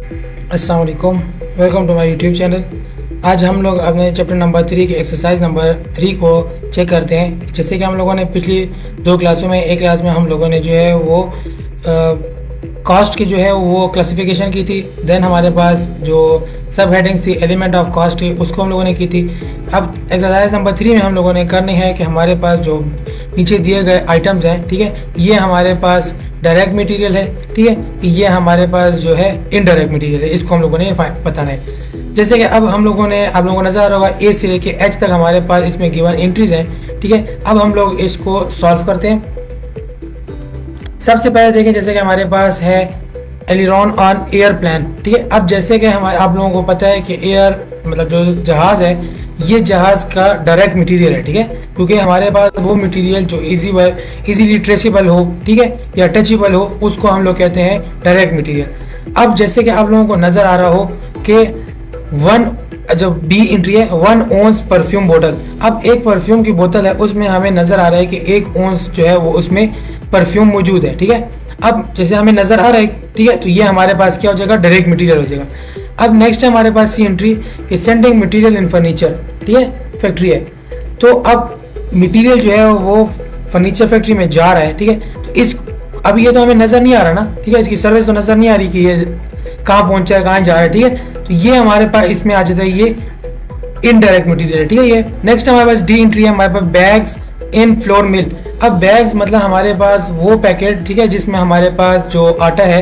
अस्सलाम वालेकुम, welcome to my YouTube channel. आज हम लोग अपने चैप्टर नंबर 3 के एक्सरसाइज नंबर 3 को चेक करते हैं। जैसे कि हम लोगों ने पिछली 2 क्लासों में, एक क्लास में हम लोगों ने जो है वो कॉस्ट की जो है वो क्लासिफिकेशन की थी। देन हमारे पास जो सब हेडिंग्स थी, एलिमेंट ऑफ कॉस्ट थी, उसको हम लोगों ने की थी। अब एक्सरसाइज नंबर 3 में हम लोगों ने करनी है कि हमारे पास जो नीचे दिए गए आइटम्स हैं, ठीक है, ये हमारे पास डायरेक्ट मटेरियल है, ठीक है, ये हमारे पास जो है इनडायरेक्ट मटेरियल है। इसको हम लोगों ने बताना है। जैसे कि अब आप लोगों को नजर आ रहा होगा ए से लेके एच तक हमारे पास इसमें गिवन एंट्रीज हैं, ठीक है। अब हम लोग इसको सॉल्व करते हैं। सबसे पहले देखें, जैसे कि हमारे पास है एलिरॉन ऑन एयरप्लेन, ठीक है। अब जैसे कि हमारे आप लोगों को पता है कि एयर मतलब जो जहाज है, ये जहाज का डायरेक्ट मटेरियल है, ठीक है, क्योंकि हमारे पास वो मटेरियल जो इजीली ट्रेसेबल हो, ठीक है, या टचेबल हो, उसको हम लोग कहते हैं डायरेक्ट मटेरियल। अब जैसे कि आप लोगों को नजर आ रहा हो कि जो बी एंट्री है 1 ओंस परफ्यूम बोतल। अब एक परफ्यूम की बोतल है, उसमें हमें नजर आ रहा है कि 1 ओंस जो है वो उसमें परफ्यूम मौजूद है, ठीक है। अब जैसे हमें नजर आ रहा है, ठीक है, तो ये हमारे पास क्या हो जाएगा, डायरेक्ट मटेरियल हो जाएगा। अब नेक्स्ट है हमारे पास सी एंट्री कि सेंडिंग मटेरियल इन फर्नीचर, ठीक है, फैक्ट्री है। तो अब मटेरियल जो है वो फर्नीचर फैक्ट्री में जा रहा है, ठीक है। तो अब ये तो हमें नजर नहीं आ रहा ना, ठीक है, इसकी सर्विस तो नजर नहीं आ रही कि ये कहाँ पहुंचा है, कहाँ जा रहा है, ठीक है। तो ये हमारे पास इसमें आ जाता है, ये इनडायरेक्ट मटेरियल है, ठीक है। ये नेक्स्ट हमारे पास डी एंट्री है, हमारे पास बैग्स इन फ्लोर मिल। अब बैग्स मतलब हमारे पास वो पैकेट, ठीक है, जिसमें हमारे पास जो आटा है,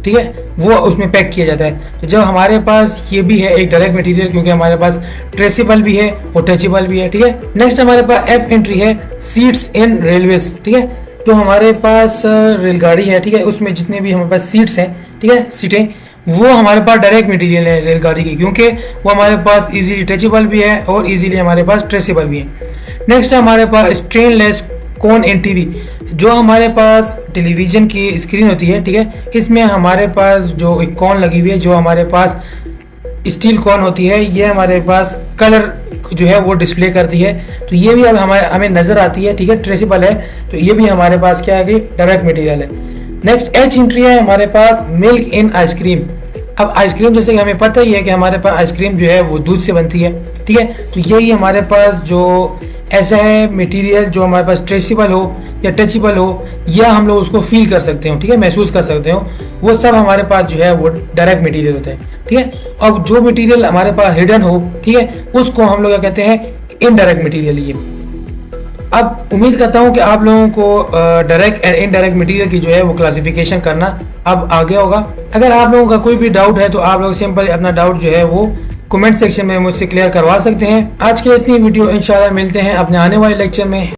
ठीक है, वो उसमें पैक किया जाता है। तो जब हमारे पास ये भी है एक डायरेक्ट मटेरियल, क्योंकि हमारे पास ट्रेसेबल भी है और टचेबल भी है, ठीक है। नेक्स्ट हमारे पास एफ एंट्री है सीट्स इन रेलवेज, ठीक है। तो हमारे पास रेलगाड़ी है, ठीक है, उसमें जितने भी हमारे पास सीट्स हैं, ठीक है, सीटें, वो हमारे पास डायरेक्ट मटेरियल है रेलगाड़ी की, क्योंकि वो हमारे पास इजीली टचेबल भी है और इजीली हमारे पास ट्रेसेबल भी है। नेक्स्ट हमारे पास स्टेनलेस कोन इन टीवी। जो हमारे पास टेलीविजन की स्क्रीन होती है, ठीक है, इसमें हमारे पास जो एक कॉन लगी हुई है, जो हमारे पास स्टील कॉन होती है, ये हमारे पास कलर जो है वो डिस्प्ले करती है। तो ये भी अब हमें नजर आती है, ठीक है, ट्रेसेबल है। तो ये भी हमारे पास क्या है कि डायरेक्ट मटेरियल है। नेक्स्ट एच एंट्री है हमारे पास मिल्क इन आइसक्रीम। अब आइसक्रीम जैसे कि हमें पता ही है कि हमारे पास आइसक्रीम जो है वो दूध से बनती है, ठीक है। तो यही हमारे पास जो ऐसा है मटेरियल जो हमारे पास ट्रेसेबल हो या टचेबल हो, या हम लोग उसको फील कर सकते हो, ठीक है, महसूस कर सकते हो, वो सब हमारे पास जो है वो डायरेक्ट मटेरियल होता है, ठीक है। और जो मटेरियल हमारे पास हिडन हो, ठीक है, उसको हम लोग क्या कहते हैं, इनडायरेक्ट मटेरियल। ये अब उम्मीद करता हूँ कि आप लोगों को डायरेक्ट एंड इनडायरेक्ट मटेरियल की जो है वो क्लासिफिकेशन करना अब आ गया होगा। अगर आप लोगों का कोई भी डाउट है तो आप लोग सिंपल अपना डाउट जो है वो कमेंट सेक्शन में मुझसे क्लियर करवा सकते हैं। आज के लिए इतनी वीडियो, इंशाल्लाह मिलते हैं अपने आने वाले लेक्चर में।